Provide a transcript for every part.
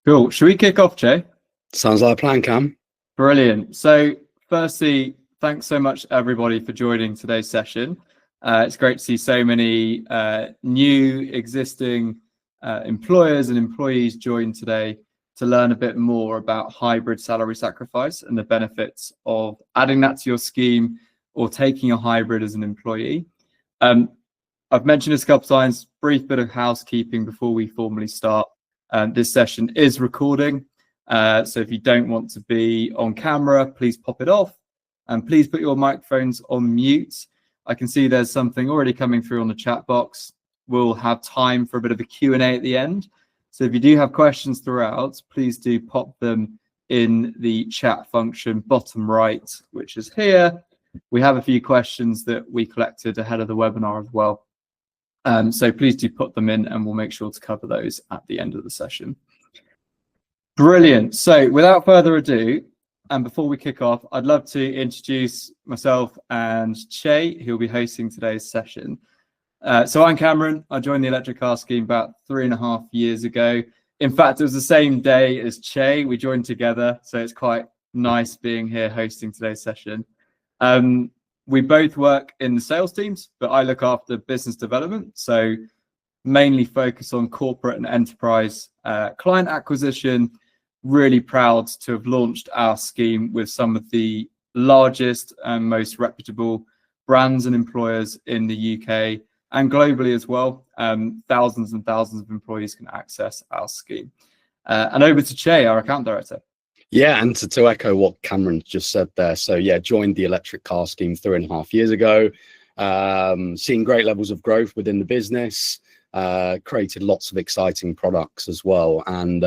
Cool. Should we kick off, Chay? Sounds like a plan, Cam. Brilliant. So firstly, thanks so much everybody for joining today's session. It's great to see so many new, existing employers and employees join today to learn a bit more about hybrid salary sacrifice and the benefits of adding that to your scheme or taking a hybrid as an employee. I've mentioned this a couple of times, brief bit of housekeeping before we formally start. This session is recording, so if you don't want to be on camera, please pop it off and please put your microphones on mute. I can see there's something already coming through on the chat box. We'll have time for a bit of a Q&A at the end. So if you do have questions throughout, please do pop them in the chat function bottom right, which is here. We have a few questions that we collected ahead of the webinar as well. So please do put them in and we'll make sure to cover those at the end of the session. Brilliant. So without further ado, and before we kick off, I'd love to introduce myself and Chay, who will be hosting today's session. So I'm Cameron. I joined the electric car scheme about 3.5 years ago. In fact, it was the same day as Chay. We joined together, so it's quite nice being here hosting today's session. We both work in the sales teams, but I look after business development, so mainly focus on corporate and enterprise client acquisition. Really proud to have launched our scheme with some of the largest and most reputable brands and employers in the UK and globally as well. Thousands and thousands of employees can access our scheme. And over to Chay, our account director. Yeah, and to echo what Cameron just said there. So yeah, joined the electric car scheme 3.5 years ago. Seeing great levels of growth within the business. Created lots of exciting products as well. And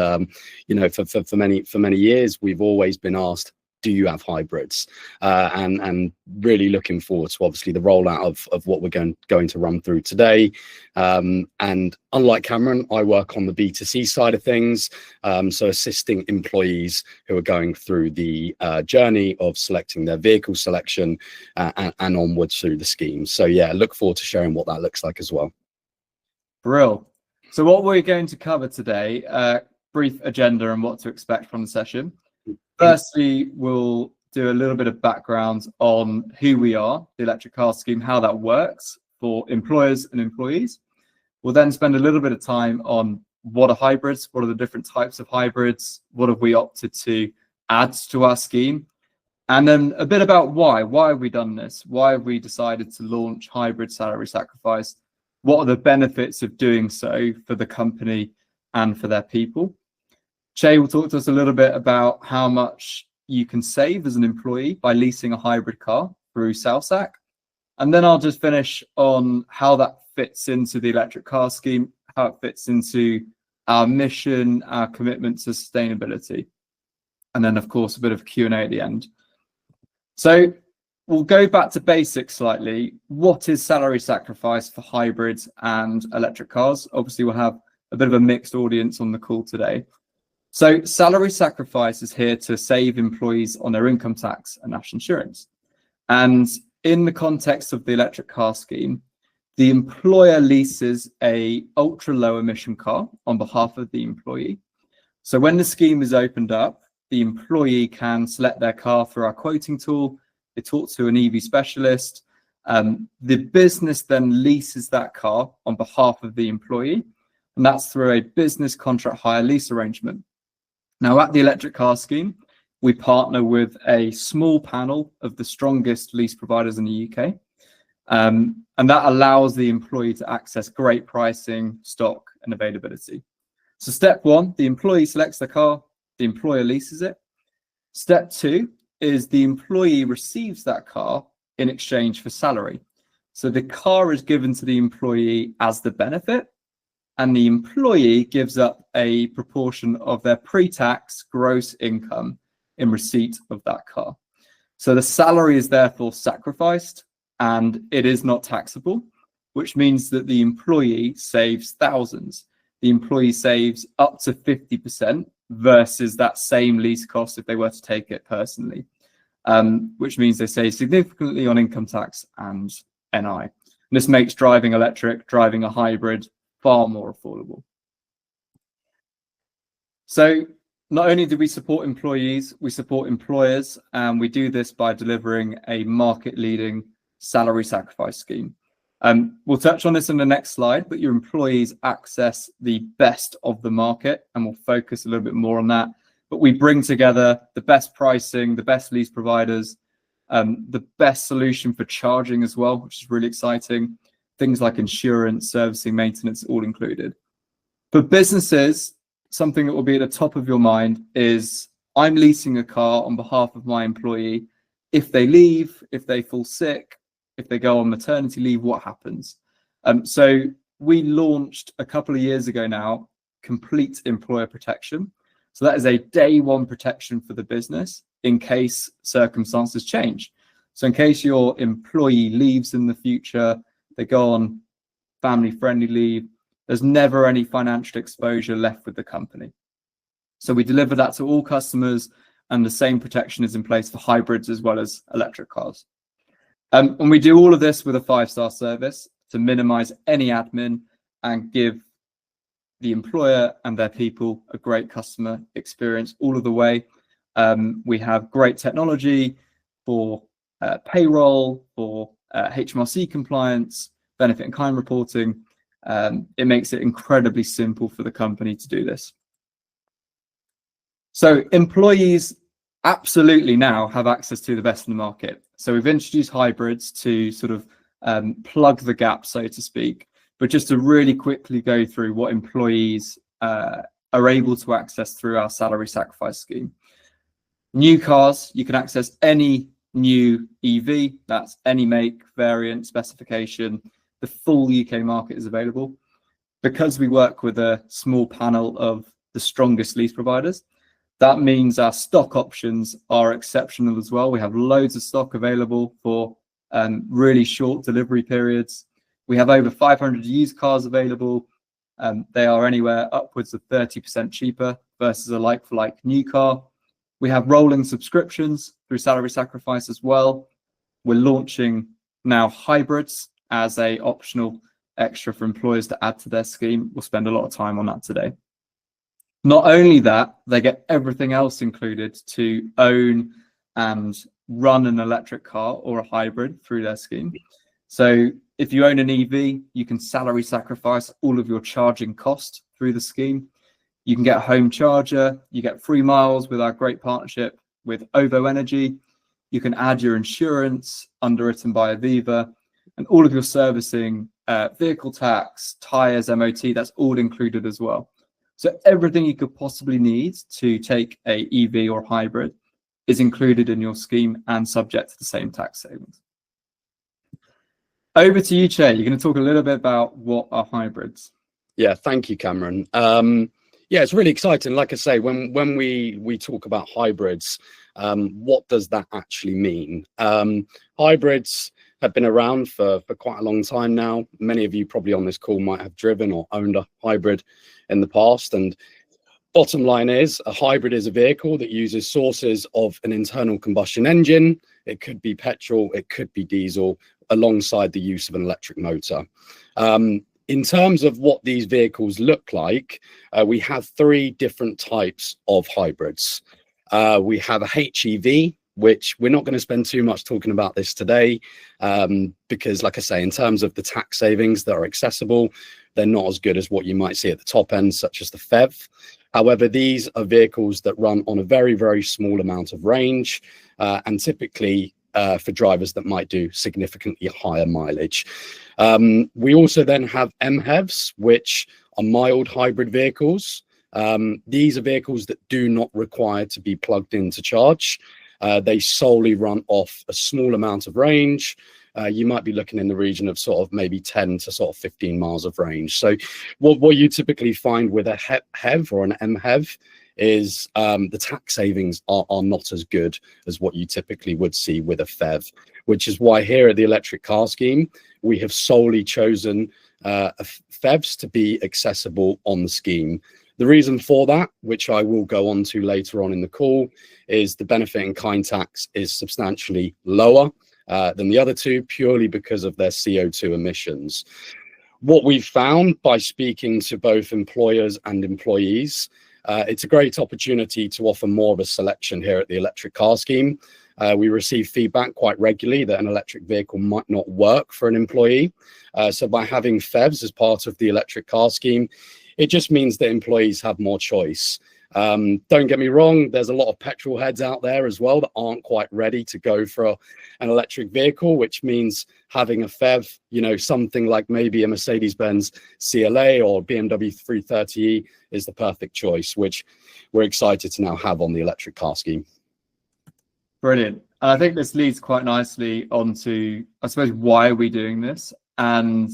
you know, for many years, we've always been asked, do you have hybrids? And really looking forward to obviously the rollout of what we're going to run through today. And unlike Cameron, I work on the B2C side of things, so assisting employees who are going through the journey of selecting their vehicle selection and onwards through the scheme. So yeah, look forward to sharing what that looks like as well. Brill. So what we're going to cover today, brief agenda and what to expect from the session. Firstly, we'll do a little bit of background on who we are, the electric car scheme, how that works for employers and employees. We'll then spend a little bit of time on what are hybrids, what are the different types of hybrids, what have we opted to add to our scheme, and then a bit about why have we done this? Why have we decided to launch hybrid salary sacrifice? What are the benefits of doing so for the company and for their people? Chay will talk to us a little bit about how much you can save as an employee by leasing a hybrid car through SalSac. And then I'll just finish on how that fits into the electric car scheme, how it fits into our mission, our commitment to sustainability. And then, of course, a bit of Q&A at the end. So we'll go back to basics slightly. What is salary sacrifice for hybrids and electric cars? Obviously, we'll have a bit of a mixed audience on the call today. So salary sacrifice is here to save employees on their income tax and national insurance. And in the context of the electric car scheme, the employer leases a ultra low emission car on behalf of the employee. So when the scheme is opened up, the employee can select their car through our quoting tool. They talk to an EV specialist. The business then leases that car on behalf of the employee, and that's through a business contract hire lease arrangement. Now, at the electric car scheme, we partner with a small panel of the strongest lease providers in the UK, and that allows the employee to access great pricing, stock, and availability. So step one, the employee selects the car, the employer leases it. Step two is the employee receives that car in exchange for salary. So the car is given to the employee as the benefit, and the employee gives up a proportion of their pre-tax gross income in receipt of that car. So the salary is therefore sacrificed and it is not taxable, which means that the employee saves thousands. The employee saves up to 50% versus that same lease cost if they were to take it personally, which means they save significantly on income tax and NI. And this makes driving electric, driving a hybrid, far more affordable. So not only do we support employees, we support employers, and we do this by delivering a market-leading salary sacrifice scheme. We'll touch on this in the next slide, but your employees access the best of the market, and we'll focus a little bit more on that. But we bring together the best pricing, the best lease providers, the best solution for charging as well, which is really exciting. Things like insurance, servicing, maintenance, all included. For businesses, something that will be at the top of your mind is I'm leasing a car on behalf of my employee. If they leave, if they fall sick, if they go on maternity leave, what happens? So we launched a couple of years ago now, complete employer protection. So that is a day one protection for the business in case circumstances change. So in case your employee leaves in the future, they go on family-friendly leave, there's never any financial exposure left with the company. So we deliver that to all customers, and the same protection is in place for hybrids as well as electric cars. And we do all of this with a 5-star service to minimize any admin and give the employer and their people a great customer experience all of the way. We have great technology for payroll, for HMRC compliance, benefit and kind reporting. It makes it incredibly simple for the company to do this. So employees absolutely now have access to the best in the market. So we've introduced hybrids to sort of plug the gap, so to speak. But just to really quickly go through what employees are able to access through our salary sacrifice scheme. New cars, you can access any new EV, that's any make, variant, specification. The full UK market is available. Because we work with a small panel of the strongest lease providers, that means our stock options are exceptional as well. We have loads of stock available for really short delivery periods. We have over 500 used cars available. They are anywhere upwards of 30% cheaper versus a like-for-like new car. We have rolling subscriptions through salary sacrifice as well. We're launching now hybrids as a optional extra for employers to add to their scheme. We'll spend a lot of time on that today. Not only that, they get everything else included to own and run an electric car or a hybrid through their scheme. So if you own an EV, you can salary sacrifice all of your charging cost through the scheme. You can get a home charger, you get free miles with our great partnership with OVO Energy. You can add your insurance underwritten by Aviva, and all of your servicing, vehicle tax, tires, MOT, that's all included as well. So everything you could possibly need to take a EV or hybrid is included in your scheme and subject to the same tax savings. Over to you, Chay. You're going to talk a little bit about what are hybrids. Yeah, thank you, Cameron. Yeah, it's really exciting. Like I say, when we talk about hybrids, what does that actually mean? Hybrids have been around for quite a long time now. Many of you probably on this call might have driven or owned a hybrid in the past. And bottom line is, a hybrid is a vehicle that uses sources of an internal combustion engine. It could be petrol, it could be diesel, alongside the use of an electric motor. In terms of what these vehicles look like, we have 3 different types of hybrids. We have a HEV, which we're not going to spend too much talking about this today, because like I say, in terms of the tax savings that are accessible, they're not as good as what you might see at the top end, such as the PHEV. However, these are vehicles that run on a very, very small amount of range, and typically for drivers that might do significantly higher mileage. We also then have MHEVs, which are mild hybrid vehicles. These are vehicles that do not require to be plugged in to charge. They solely run off a small amount of range. You might be looking in the region of sort of maybe 10 to sort of 15 miles of range. So what you typically find with a HEV or an MHEV is the tax savings are not as good as what you typically would see with a PHEV, which is why here at the Electric Car Scheme, we have solely chosen PHEVs to be accessible on the scheme. The reason for that, which I will go on to later on in the call, is the benefit in kind tax is substantially lower than the other two, purely because of their CO2 emissions. What we've found by speaking to both employers and employees It's a great opportunity to offer more of a selection here at the electric car scheme. We receive feedback quite regularly that an electric vehicle might not work for an employee. So by having PHEVs as part of the electric car scheme, it just means that employees have more choice. Don't get me wrong, there's a lot of petrol heads out there as well that aren't quite ready to go for an electric vehicle, which means having a PHEV, you know, something like maybe a Mercedes-Benz CLA or BMW 330e is the perfect choice, which we're excited to now have on the electric car scheme. Brilliant. And I think this leads quite nicely onto, I suppose, why are we doing this? And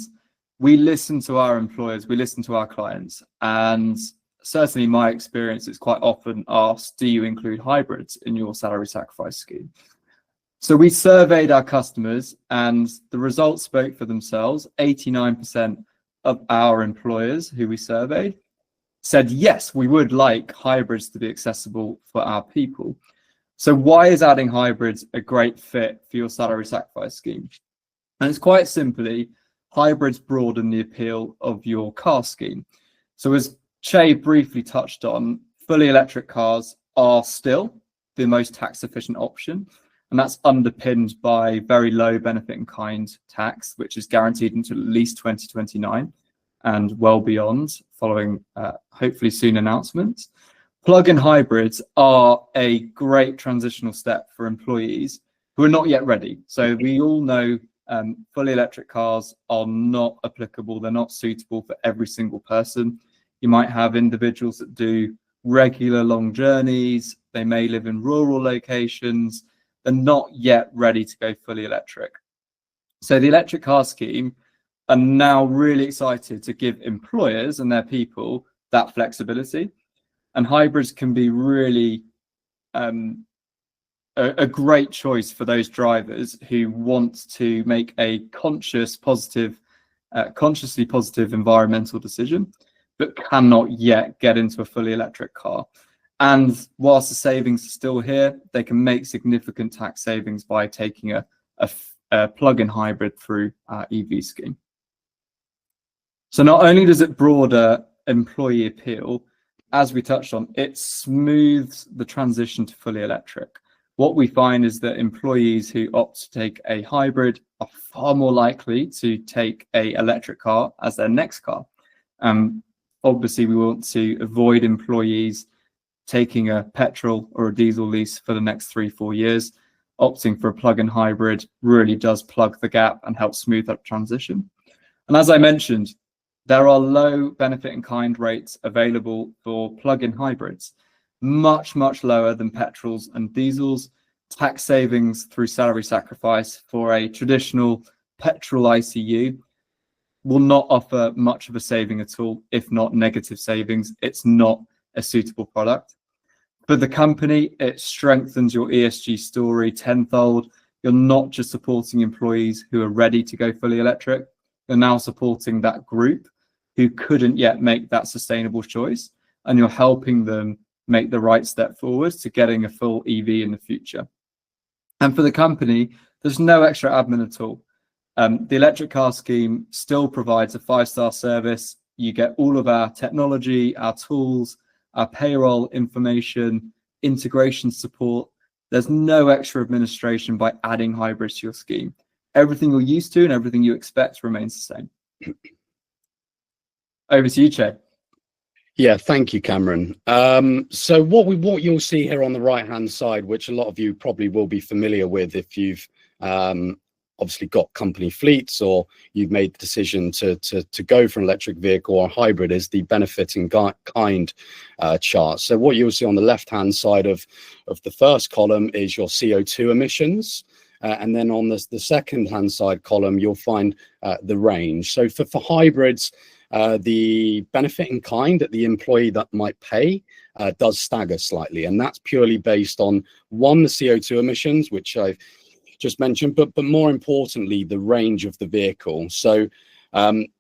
we listen to our employers, we listen to our clients, and certainly my experience is quite often asked, do you include hybrids in your salary sacrifice scheme? So we surveyed our customers and the results spoke for themselves. 89% of our employers who we surveyed said, yes, we would like hybrids to be accessible for our people. So why is adding hybrids a great fit for your salary sacrifice scheme? And it's quite simply, hybrids broaden the appeal of your car scheme. So as Chay briefly touched on, fully electric cars are still the most tax efficient option, and that's underpinned by very low benefit in kind tax, which is guaranteed until at least 2029 and well beyond, following hopefully soon announcements. Plug-in hybrids are a great transitional step for employees who are not yet ready. So we all know fully electric cars are not applicable, they're not suitable for every single person. You might have individuals that do regular long journeys, they may live in rural locations, they're not yet ready to go fully electric. So the electric car scheme are now really excited to give employers and their people that flexibility. And hybrids can be really a great choice for those drivers who want to make a consciously positive environmental decision, but cannot yet get into a fully electric car. And whilst the savings are still here, they can make significant tax savings by taking a plug-in hybrid through our EV scheme. So not only does it broaden employee appeal, as we touched on, it smooths the transition to fully electric. What we find is that employees who opt to take a hybrid are far more likely to take an electric car as their next car. Obviously, we want to avoid employees taking a petrol or a diesel lease for the next 3-4 years. Opting for a plug-in hybrid really does plug the gap and help smooth that transition. And as I mentioned, there are low benefit in kind rates available for plug-in hybrids, much, much lower than petrols and diesels. Tax savings through salary sacrifice for a traditional petrol ICU will not offer much of a saving at all, if not negative savings. It's not a suitable product. For the company, it strengthens your ESG story tenfold. You're not just supporting employees who are ready to go fully electric, you're now supporting that group who couldn't yet make that sustainable choice, and you're helping them make the right step forward to getting a full EV in the future. And for the company, there's no extra admin at all. The electric car scheme still provides a 5-star service. You get all of our technology, our tools, our payroll information, integration support. There's no extra administration by adding hybrids to your scheme. Everything you're used to and everything you expect remains the same. Over to you, Chay. Yeah, thank you, Cameron. So what you'll see here on the right-hand side, which a lot of you probably will be familiar with if you've obviously got company fleets or you've made the decision to go for an electric vehicle or hybrid, is the benefit in kind chart. So what you'll see on the left-hand side of the first column is your CO2 emissions. And then on the second-hand side column, you'll find the range. So for hybrids, the benefit in kind that the employee that might pay does stagger slightly. And that's purely based on, one, the CO2 emissions, which I've just mentioned, but more importantly, the range of the vehicle. So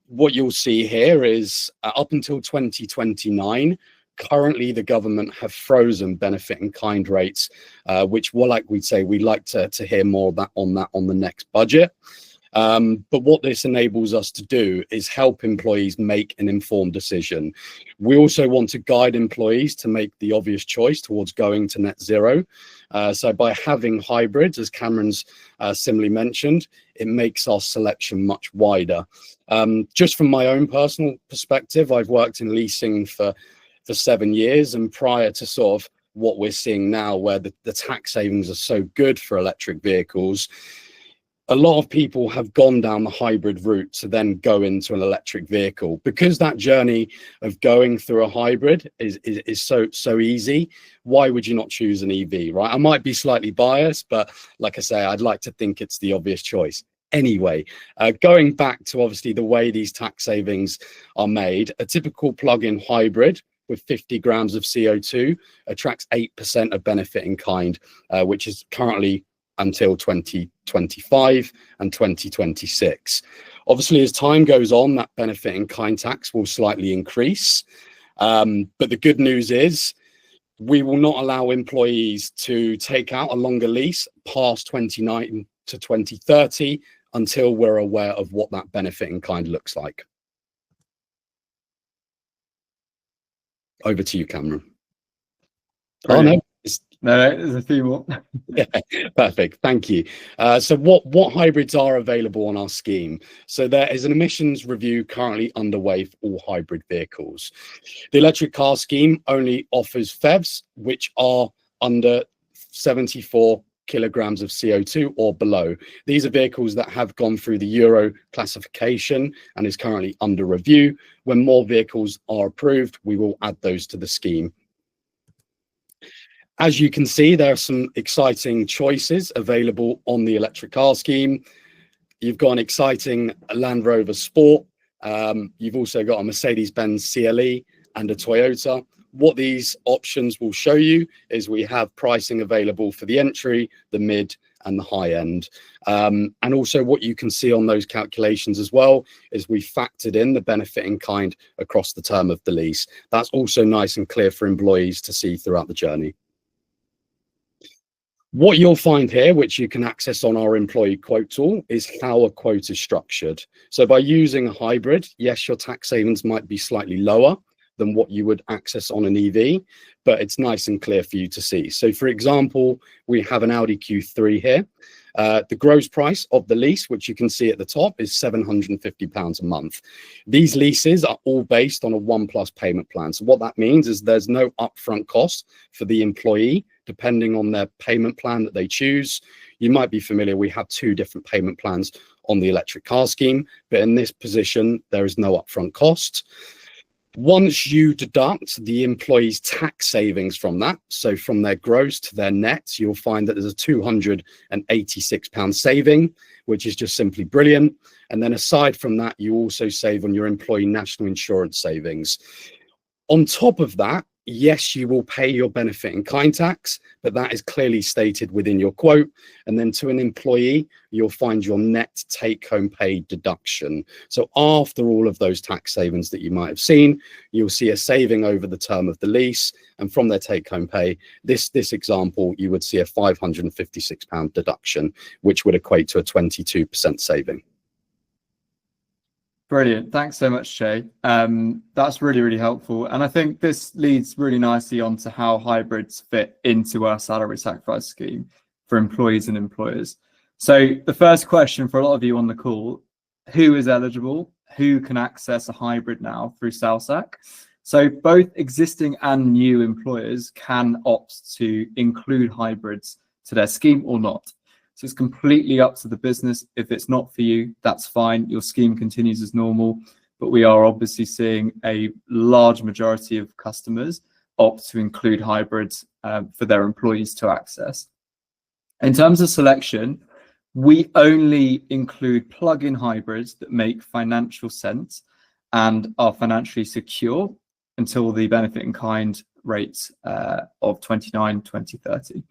what you'll see here is up until 2029, currently the government have frozen benefit in kind rates, which, well, like we'd say, we'd like to hear more about on the next budget. But what this enables us to do is help employees make an informed decision. We also want to guide employees to make the obvious choice towards going to net zero. So by having hybrids, as Cameron's similarly mentioned, it makes our selection much wider. Just from my own personal perspective, I've worked in leasing for 7 years, and prior to sort of what we're seeing now, where the tax savings are so good for electric vehicles, a lot of people have gone down the hybrid route to then go into an electric vehicle, because that journey of going through a hybrid is so easy. Why would you not choose an EV, right? I might be slightly biased, but like I say, I'd like to think it's the obvious choice. Anyway, going back to obviously the way these tax savings are made, a typical plug-in hybrid with 50 grams of CO2 attracts 8% of benefit in kind, which is currently until 2025 and 2026. Obviously, as time goes on, that benefit in kind tax will slightly increase. But the good news is we will not allow employees to take out a longer lease past 2029 to 2030 until we're aware of what that benefit in kind looks like. Over to you, Cameron. Brilliant. Oh, no. No, there's a few more. Yeah, perfect. Thank you. So what hybrids are available on our scheme? So there is an emissions review currently underway for all hybrid vehicles. The electric car scheme only offers PHEVs, which are under 74 kilograms of CO2 or below. These are vehicles that have gone through the Euro classification and is currently under review. When more vehicles are approved, we will add those to the scheme. As you can see, there are some exciting choices available on the electric car scheme. You've got an exciting Land Rover Sport. You've also got a Mercedes-Benz CLE and a Toyota. What these options will show you is we have pricing available for the entry, the mid, and the high end. And also what you can see on those calculations as well is we factored in the benefit in kind across the term of the lease. That's also nice and clear for employees to see throughout the journey. What you'll find here, which you can access on our employee quote tool, is how a quote is structured. So by using a hybrid, yes, your tax savings might be slightly lower than what you would access on an EV, but it's nice and clear for you to see. So for example, we have an Audi Q3 here. The gross price of the lease, which you can see at the top, is £750 a month. These leases are all based on a 1+ payment plan. So what that means is there's no upfront cost for the employee, depending on their payment plan that they choose. You might be familiar, we have 2 different payment plans on the electric car scheme, but in this position, there is no upfront cost. Once you deduct the employee's tax savings from that, so from their gross to their net, you'll find that there's a £286 saving, which is just simply brilliant. And then aside from that, you also save on your employee national insurance savings. On top of that, yes, you will pay your benefit in kind tax, but that is clearly stated within your quote. And then to an employee, you'll find your net take-home pay deduction. So after all of those tax savings that you might have seen, you'll see a saving over the term of the lease. And from their take-home pay, this example, you would see a £556 deduction, which would equate to a 22% saving. Brilliant. Thanks so much, Chay. That's really, really helpful. And I think this leads really nicely onto how hybrids fit into our salary sacrifice scheme for employees and employers. So the first question for a lot of you on the call, who is eligible? Who can access a hybrid now through SalSac? So both existing and new employers can opt to include hybrids to their scheme or not. So it's completely up to the business. If it's not for you, that's fine. Your scheme continues as normal. But we are obviously seeing a large majority of customers opt to include hybrids for their employees to access. In terms of selection, we only include plug-in hybrids that make financial sense and are financially secure until the benefit in kind rates of 2030.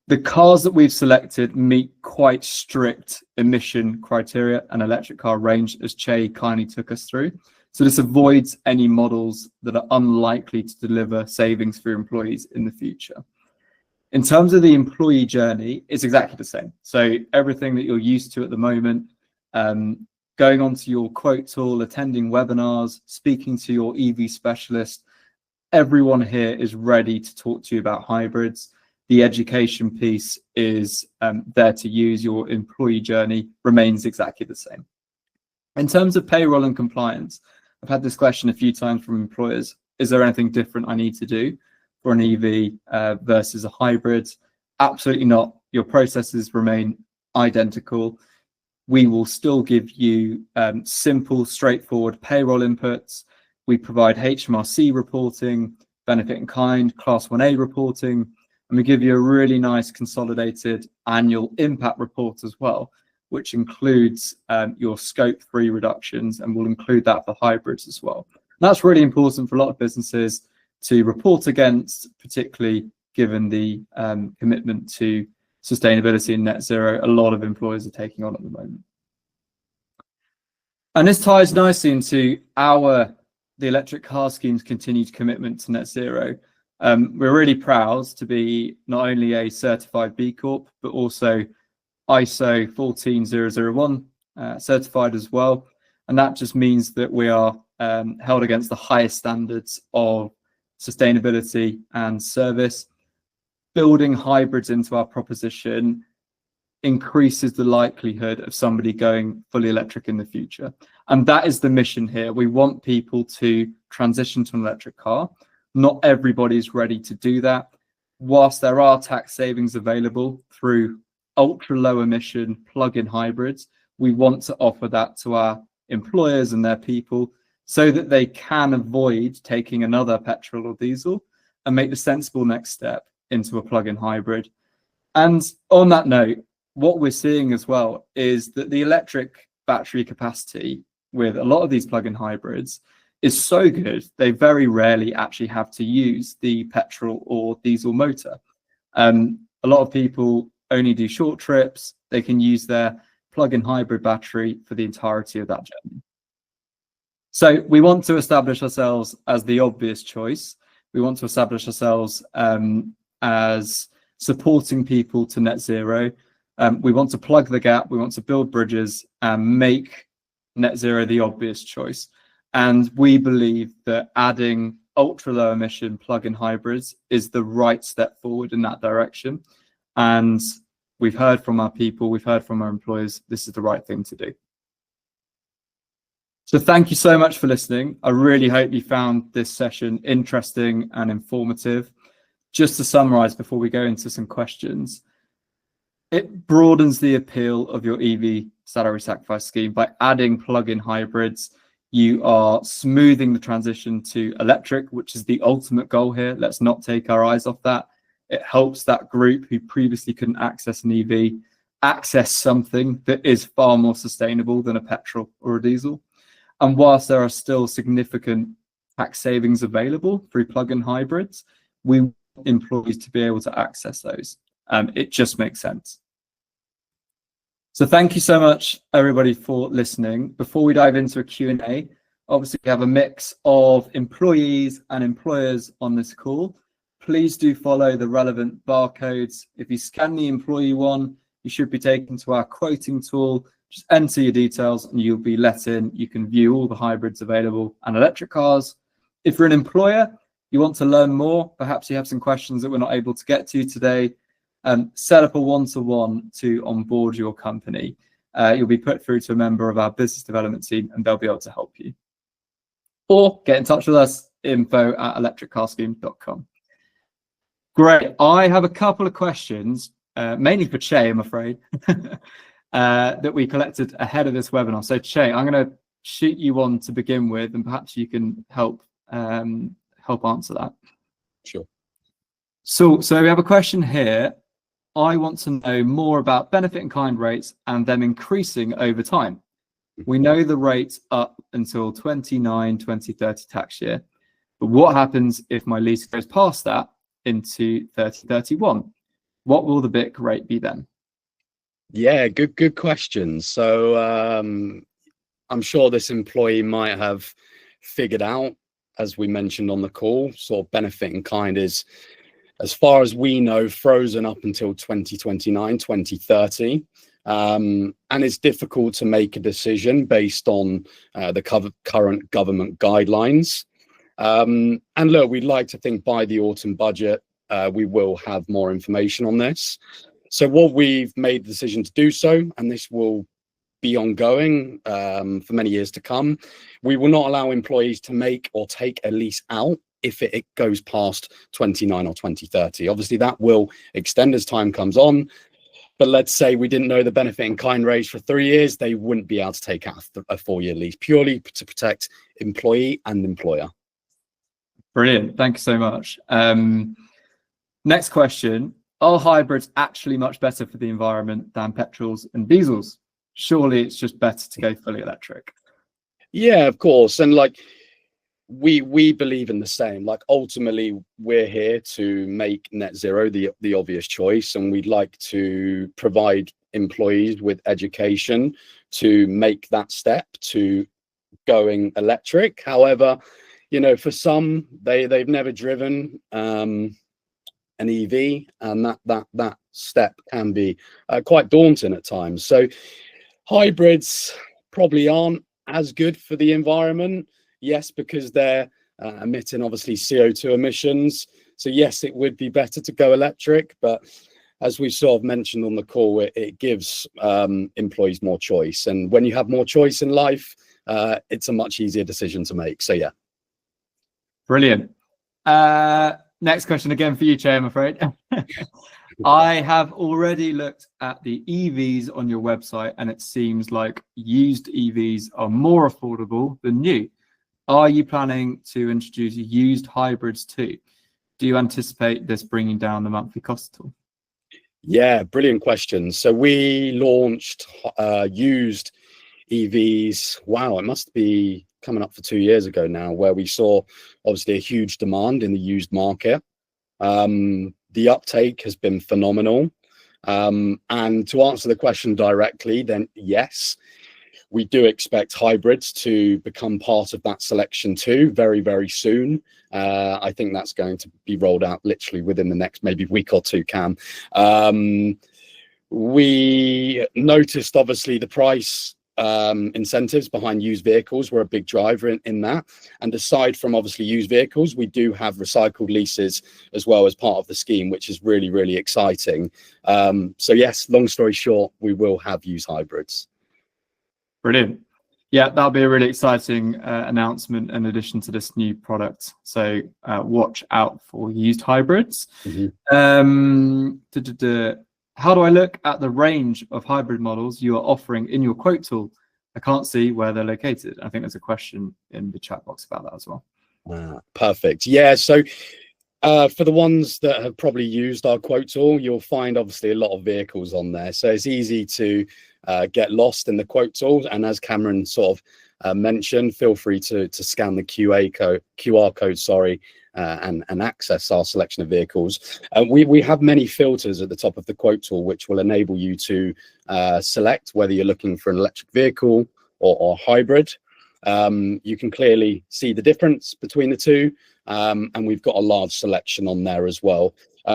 The cars that we've selected meet quite strict emission criteria and electric car range, as Chay kindly took us through. So this avoids any models that are unlikely to deliver savings for employees in the future. In terms of the employee journey, it's exactly the same. So everything that you're used to at the moment, going onto your quote tool, attending webinars, speaking to your EV specialist, everyone here is ready to talk to you about hybrids. The education piece is there to use. Your employee journey remains exactly the same. In terms of payroll and compliance, I've had this question a few times from employers. Is there anything different I need to do for an EV versus a hybrid? Absolutely not. Your processes remain identical. We will still give you simple, straightforward payroll inputs. We provide HMRC reporting, benefit in kind, Class 1A reporting, and we give you a really nice consolidated annual impact report as well, which includes your scope 3 reductions, and we'll include that for hybrids as well. And that's really important for a lot of businesses to report against, particularly given the commitment to sustainability and net zero a lot of employers are taking on at the moment. And this ties nicely into the electric car scheme's continued commitment to net zero. We're really proud to be not only a certified B Corp, but also ISO 14001 certified as well. And that just means that we are held against the highest standards of sustainability and service. Building hybrids into our proposition increases the likelihood of somebody going fully electric in the future. And that is the mission here. We want people to transition to an electric car. Not everybody's ready to do that. Whilst there are tax savings available through ultra low emission plug-in hybrids, we want to offer that to our employers and their people so that they can avoid taking another petrol or diesel and make the sensible next step into a plug-in hybrid. And on that note, what we're seeing as well is that the electric battery capacity with a lot of these plug-in hybrids is so good, they very rarely actually have to use the petrol or diesel motor. A lot of people only do short trips. They can use their plug-in hybrid battery for the entirety of that journey. So we want to establish ourselves as the obvious choice. We want to establish ourselves as supporting people to net zero. We want to plug the gap. We want to build bridges and make net zero the obvious choice. And we believe that adding ultra low emission plug-in hybrids is the right step forward in that direction. And we've heard from our people, we've heard from our employers, this is the right thing to do. So thank you so much for listening. I really hope you found this session interesting and informative. Just to summarize before we go into some questions, it broadens the appeal of your EV salary sacrifice scheme by adding plug-in hybrids. You are smoothing the transition to electric, which is the ultimate goal here. Let's not take our eyes off that. It helps that group who previously couldn't access an EV access something that is far more sustainable than a petrol or a diesel. And whilst there are still significant tax savings available through plug-in hybrids, we want employees to be able to access those. It just makes sense. So thank you so much, everybody, for listening. Before we dive into a Q&A, obviously we have a mix of employees and employers on this call. Please do follow the relevant barcodes. If you scan the employee one, you should be taken to our quoting tool. Just enter your details and you'll be let in. You can view all the hybrids available and electric cars. If you're an employer, you want to learn more, perhaps you have some questions that we're not able to get to today, set up a one-to-one to onboard your company. You'll be put through to a member of our business development team and they'll be able to help you. Or get in touch with us, info@electriccarscheme.com. Great. I have a couple of questions, mainly for Chay, I'm afraid, that we collected ahead of this webinar. So Chay, I'm going to shoot you one to begin with, and perhaps you can help answer that. Sure. So we have a question here. I want to know more about benefit in kind rates and them increasing over time. We know the rates up until 2030 tax year, but what happens if my lease goes past that into 3031? What will the BIC rate be then? Yeah, good question. So I'm sure this employee might have figured out, as we mentioned on the call, sort of benefit in kind is as far as we know, frozen up until 2029, 2030. And it's difficult to make a decision based on the current government guidelines. And look, we'd like to think by the autumn budget, we will have more information on this. So what we've made the decision to do so, and this will be ongoing for many years to come, we will not allow employees to make or take a lease out if it goes past 29 or 2030. Obviously, that will extend as time comes on. But let's say we didn't know the benefit in kind rates for 3 years, they wouldn't be able to take out a 4-year lease, purely to protect employee and employer. Brilliant. Thank you so much. Next question. Are hybrids actually much better for the environment than petrols and diesels? Surely it's just better to go fully electric. Yeah, of course. And like, we believe in the same. Like, ultimately, we're here to make net zero the obvious choice, and we'd like to provide employees with education to make that step to going electric. However, you know, for some, they've never driven an EV, and that step can be quite daunting at times. So hybrids probably aren't as good for the environment. Yes, because they're emitting obviously CO2 emissions. So yes, it would be better to go electric, but as we sort of mentioned on the call, it gives employees more choice. And when you have more choice in life, it's a much easier decision to make. So yeah. Brilliant. Next question again for you, Chay, I'm afraid. I have already looked at the EVs on your website, and it seems like used EVs are more affordable than new. Are you planning to introduce used hybrids too? Do you anticipate this bringing down the monthly cost at all? Yeah, brilliant question. So we launched used EVs. Wow, it must be coming up for 2 years ago now, where we saw obviously a huge demand in the used market. The uptake has been phenomenal. And to answer the question directly, then yes, we do expect hybrids to become part of that selection too, very, very soon. I think that's going to be rolled out literally within the next maybe week or two, Cam. We noticed obviously the price incentives behind used vehicles were a big driver in that. And aside from obviously used vehicles, we do have recycled leases as well as part of the scheme, which is really, really exciting. So yes, long story short, we will have used hybrids. Brilliant. Yeah, that'll be a really exciting announcement in addition to this new product. So watch out for used hybrids. Mm-hmm. How do I look at the range of hybrid models you are offering in your quote tool? I can't see where they're located. I think there's a question in the chat box about that as well. Perfect. Yeah, so for the ones that have probably used our quote tool, you'll find obviously a lot of vehicles on there. So it's easy to get lost in the quote tool. And as Cameron sort of mentioned, feel free to scan the QR code, and access our selection of vehicles. We have many filters at the top of the quote tool, which will enable you to select whether you're looking for an electric vehicle or hybrid. You can clearly see the difference between the two, and we've got a large selection on there as well.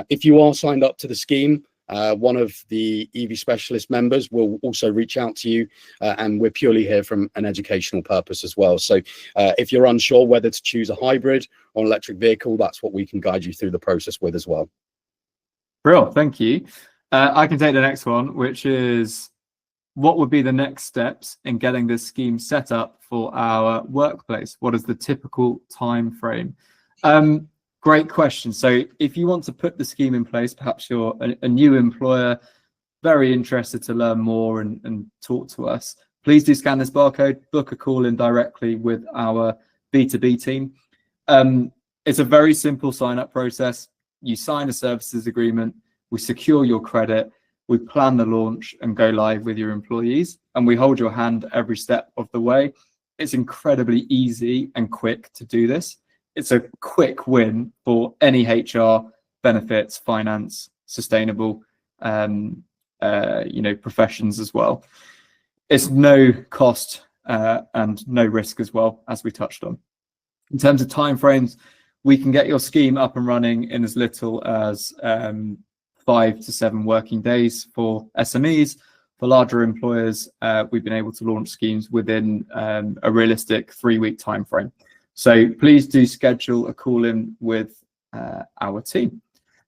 If you are signed up to the scheme, one of the EV specialist members will also reach out to you, and we're purely here from an educational purpose as well. So if you're unsure whether to choose a hybrid or an electric vehicle, that's what we can guide you through the process with as well. Brilliant, thank you. I can take the next one, which is, what would be the next steps in getting this scheme set up for our workplace? What is the typical time frame? Great question. So if you want to put the scheme in place, perhaps you're a new employer, very interested to learn more and talk to us, please do scan this barcode, book a call in directly with our B2B team. It's a very simple sign-up process. You sign a services agreement, we secure your credit, we plan the launch and go live with your employees, and we hold your hand every step of the way. It's incredibly easy and quick to do this. It's a quick win for any HR, benefits, finance, sustainable, professions as well. It's no cost and no risk as well, as we touched on. In terms of timeframes, we can get your scheme up and running in as little as 5 to 7 working days for SMEs. For larger employers, we've been able to launch schemes within a realistic 3-week time frame. So please do schedule a call in with our team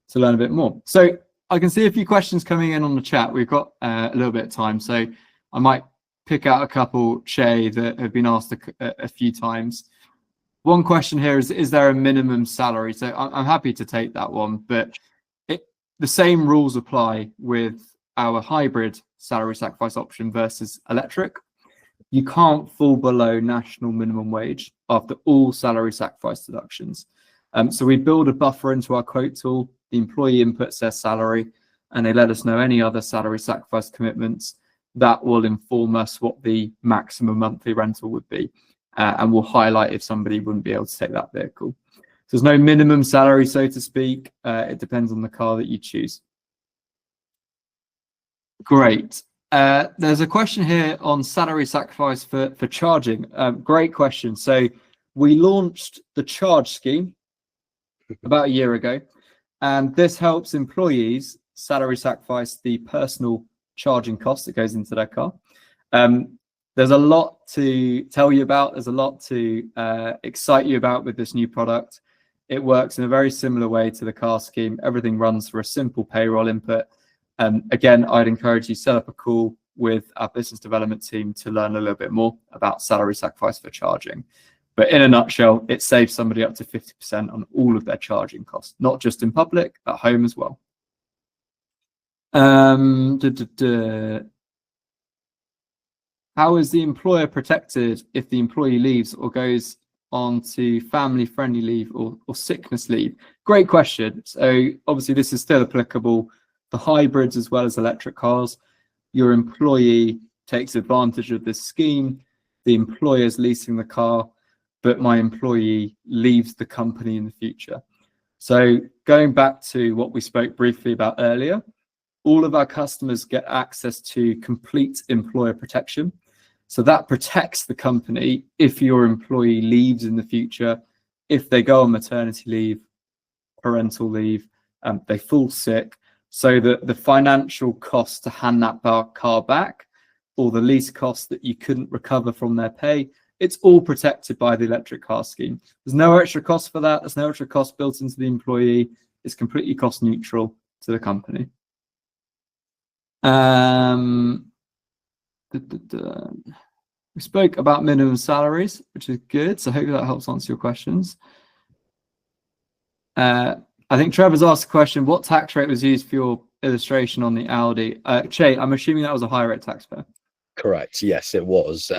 to learn a bit more. So I can see a few questions coming in on the chat. We've got a little bit of time, so I might pick out a couple, Chay, that have been asked a few times. One question here is there a minimum salary? So I'm happy to take that one, but the same rules apply with our hybrid salary sacrifice option versus electric. You can't fall below national minimum wage after all salary sacrifice deductions. So we build a buffer into our quote tool. The employee inputs their salary, and they let us know any other salary sacrifice commitments. That will inform us what the maximum monthly rental would be, and we'll highlight if somebody wouldn't be able to take that vehicle. So there's no minimum salary, so to speak. It depends on the car that you choose. Great. There's a question here on salary sacrifice for charging. Great question. So we launched the charge scheme about a year ago, and this helps employees salary sacrifice the personal charging cost that goes into their car. There's a lot to tell you about. There's a lot to excite you about with this new product. It works in a very similar way to the car scheme. Everything runs for a simple payroll input. Again, I'd encourage you to set up a call with our business development team to learn a little bit more about salary sacrifice for charging. But in a nutshell, it saves somebody up to 50% on all of their charging costs, not just in public, at home as well. How is the employer protected if the employee leaves or goes on to family-friendly leave or sickness leave? Great question. So obviously this is still applicable for hybrids as well as electric cars. Your employee takes advantage of this scheme. The employer is leasing the car, but my employee leaves the company in the future. So going back to what we spoke briefly about earlier, all of our customers get access to complete employer protection. So that protects the company if your employee leaves in the future, if they go on maternity leave, parental leave, they fall sick, so that the financial cost to hand that car back or the lease cost that you couldn't recover from their pay, it's all protected by the electric car scheme. There's no extra cost for that. There's no extra cost built into the employee. It's completely cost neutral to the company. We spoke about minimum salaries, which is good. So hopefully that helps answer your questions. I think Trevor's asked a question, what tax rate was used for your illustration on the Audi? Chay, I'm assuming that was a higher rate taxpayer. Correct. Yes, it was.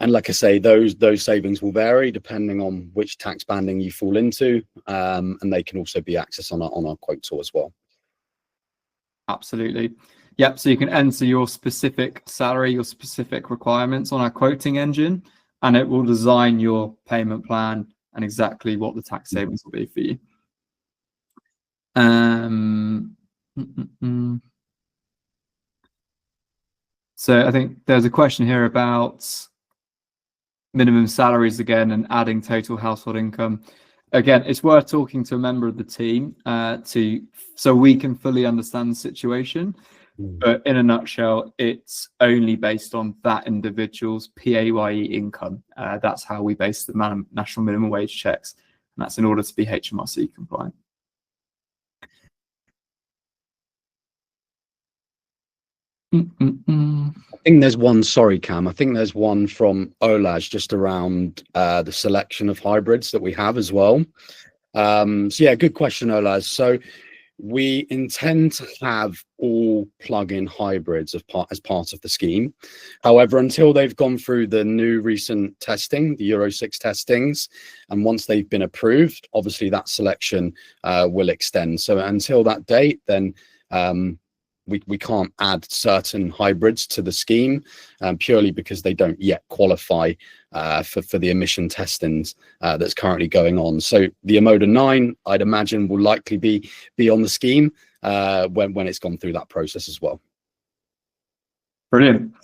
And like I say, those savings will vary depending on which tax banding you fall into, and they can also be accessed on our quote tool as well. Absolutely. Yep. So you can enter your specific salary, your specific requirements on our quoting engine, and it will design your payment plan and exactly what the tax savings will be for you. So I think there's a question here about minimum salaries again and adding total household income. Again, it's worth talking to a member of the team so we can fully understand the situation. But in a nutshell, it's only based on that individual's PAYE income. That's how we base the national minimum wage checks, and that's in order to be HMRC compliant. I think there's one, sorry, Cam, I think there's one from Olaj just around the selection of hybrids that we have as well. So yeah, good question, Olaj. So we intend to have all plug-in hybrids as part of the scheme. However, until they've gone through the new recent testing, the Euro 6 testings, and once they've been approved, obviously that selection will extend. So until that date, then we can't add certain hybrids to the scheme purely because they don't yet qualify for the emission testings that's currently going on. So the Amoda 9, I'd imagine, will likely be on the scheme when it's gone through that process as well. Brilliant.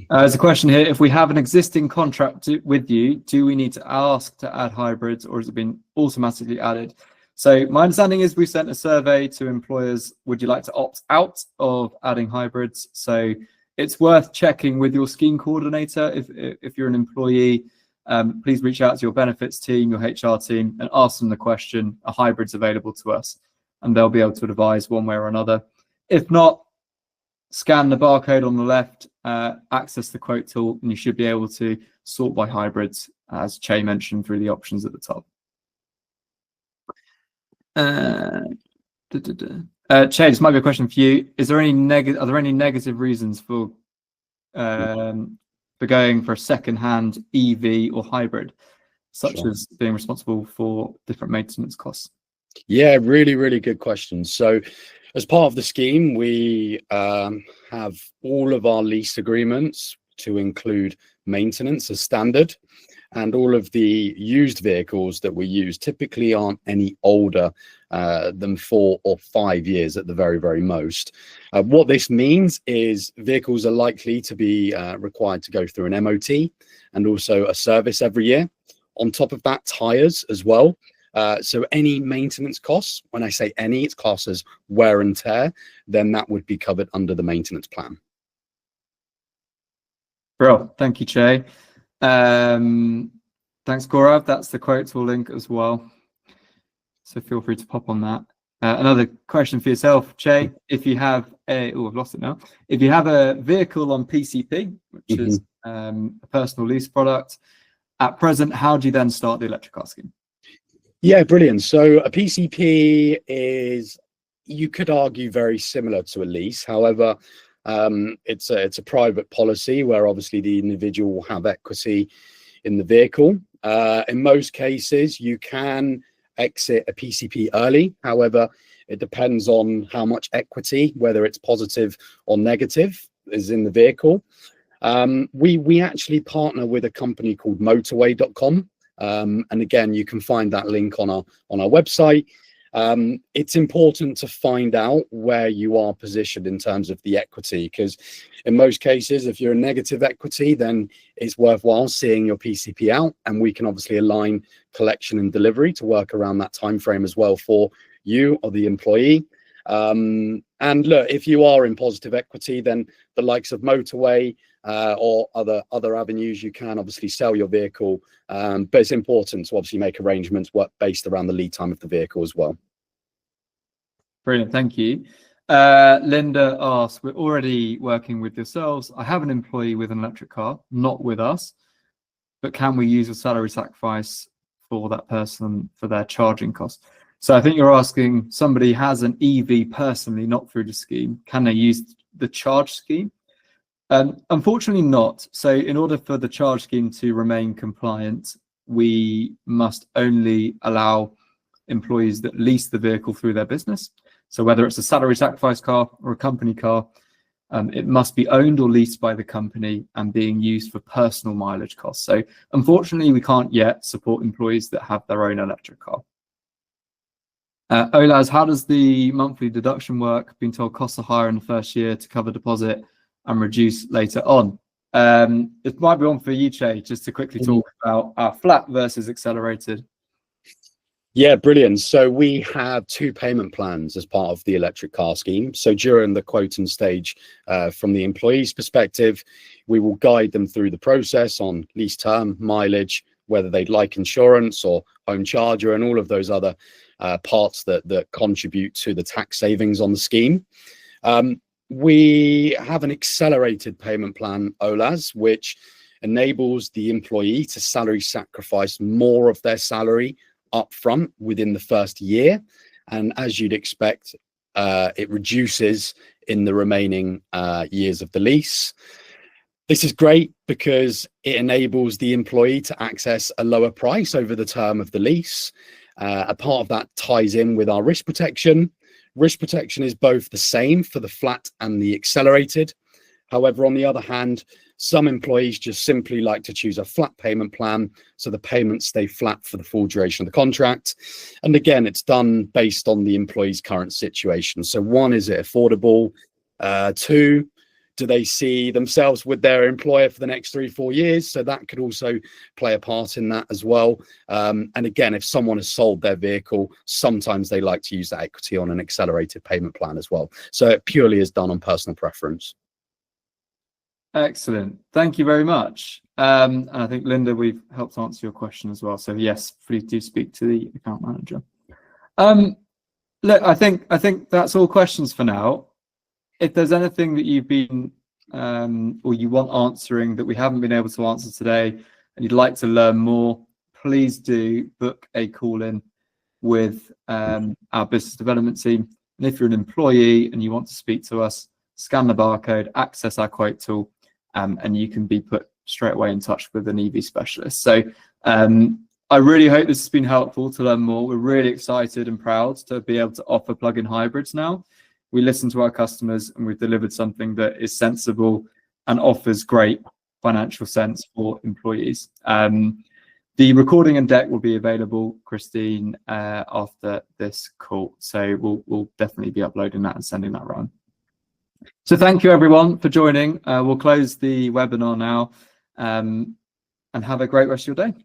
There's a question here. If we have an existing contract with you, do we need to ask to add hybrids, or has it been automatically added? So my understanding is we sent a survey to employers. Would you like to opt out of adding hybrids? So it's worth checking with your scheme coordinator. If you're an employee, please reach out to your benefits team, your HR team, and ask them the question, are hybrids available to us? And they'll be able to advise one way or another. If not, scan the barcode on the left, access the quote tool, and you should be able to sort by hybrids, as Chay mentioned, through the options at the top. Chay, this might be a question for you. Are there any negative reasons for going for a second-hand EV or hybrid, such as being responsible for different maintenance costs? Yeah, really, really good question. So as part of the scheme, we have all of our lease agreements to include maintenance as standard, and all of the used vehicles that we use typically aren't any older than 4 or 5 years at the very, very most. What this means is vehicles are likely to be required to go through an MOT and also a service every year. On top of that, tires as well. So any maintenance costs, when I say any, it's classed as wear and tear, then that would be covered under the maintenance plan. Bro, thank you, Chay. Thanks, Gaurav. That's the quote tool link as well. So feel free to pop on that. Another question for yourself, Chay. If you have I've lost it now. If you have a vehicle on PCP, which is a personal lease product, at present, how do you then start the electric car scheme? Yeah, brilliant. So a PCP is, you could argue, very similar to a lease. However, it's a private policy where obviously the individual will have equity in the vehicle. In most cases, you can exit a PCP early. However, it depends on how much equity, whether it's positive or negative, is in the vehicle. We actually partner with a company called motorway.com. And again, you can find that link on our website. It's important to find out where you are positioned in terms of the equity, because in most cases, if you're a negative equity, then it's worthwhile seeing your PCP out, and we can obviously align collection and delivery to work around that time frame as well for you or the employee. And look, if you are in positive equity, then the likes of Motorway or other avenues, you can obviously sell your vehicle, but it's important to obviously make arrangements work based around the lead time of the vehicle as well. Brilliant, thank you. Linda asks, we're already working with yourselves. I have an employee with an electric car, not with us, but can we use a salary sacrifice for that person for their charging costs? So I think you're asking, somebody has an EV personally, not through the scheme, can they use the charge scheme? Unfortunately not. So in order for the charge scheme to remain compliant, we must only allow employees that lease the vehicle through their business. So whether it's a salary sacrifice car or a company car, it must be owned or leased by the company and being used for personal mileage costs. So unfortunately, we can't yet support employees that have their own electric car. Olaz, how does the monthly deduction work? Being told costs are higher in the first year to cover deposit and reduce later on. It might be on for you, Chay, just to quickly talk about our flat versus accelerated. Yeah, brilliant. So we have 2 payment plans as part of the electric car scheme. So during the quoting stage, from the employee's perspective, we will guide them through the process on lease term, mileage, whether they'd like insurance or home charger, and all of those other parts that contribute to the tax savings on the scheme. We have an accelerated payment plan, OLAS, which enables the employee to salary sacrifice more of their salary upfront within the first year. And as you'd expect, it reduces in the remaining years of the lease. This is great because it enables the employee to access a lower price over the term of the lease. A part of that ties in with our risk protection. Risk protection is both the same for the flat and the accelerated. However, on the other hand, some employees just simply like to choose a flat payment plan, so the payments stay flat for the full duration of the contract. And again, it's done based on the employee's current situation. So 1, is it affordable? 2, Do they see themselves with their employer for the next 3-4 years? So that could also play a part in that as well. And again, if someone has sold their vehicle, sometimes they like to use that equity on an accelerated payment plan as well. So it purely is done on personal preference. Excellent. Thank you very much. And I think, Linda, we've helped answer your question as well. So yes, please do speak to the account manager. Look, I think that's all questions for now. If there's anything that you've been or you want answering that we haven't been able to answer today and you'd like to learn more, please do book a call in with our business development team. And if you're an employee and you want to speak to us, scan the barcode, access our quote tool, and you can be put straight away in touch with an EV specialist. So I really hope this has been helpful to learn more. We're really excited and proud to be able to offer plug-in hybrids now. We listen to our customers and we've delivered something that is sensible and offers great financial sense for employees. The recording and deck will be available, Christine, after this call. So we'll definitely be uploading that and sending that around. So thank you everyone for joining. We'll close the webinar now and have a great rest of your day.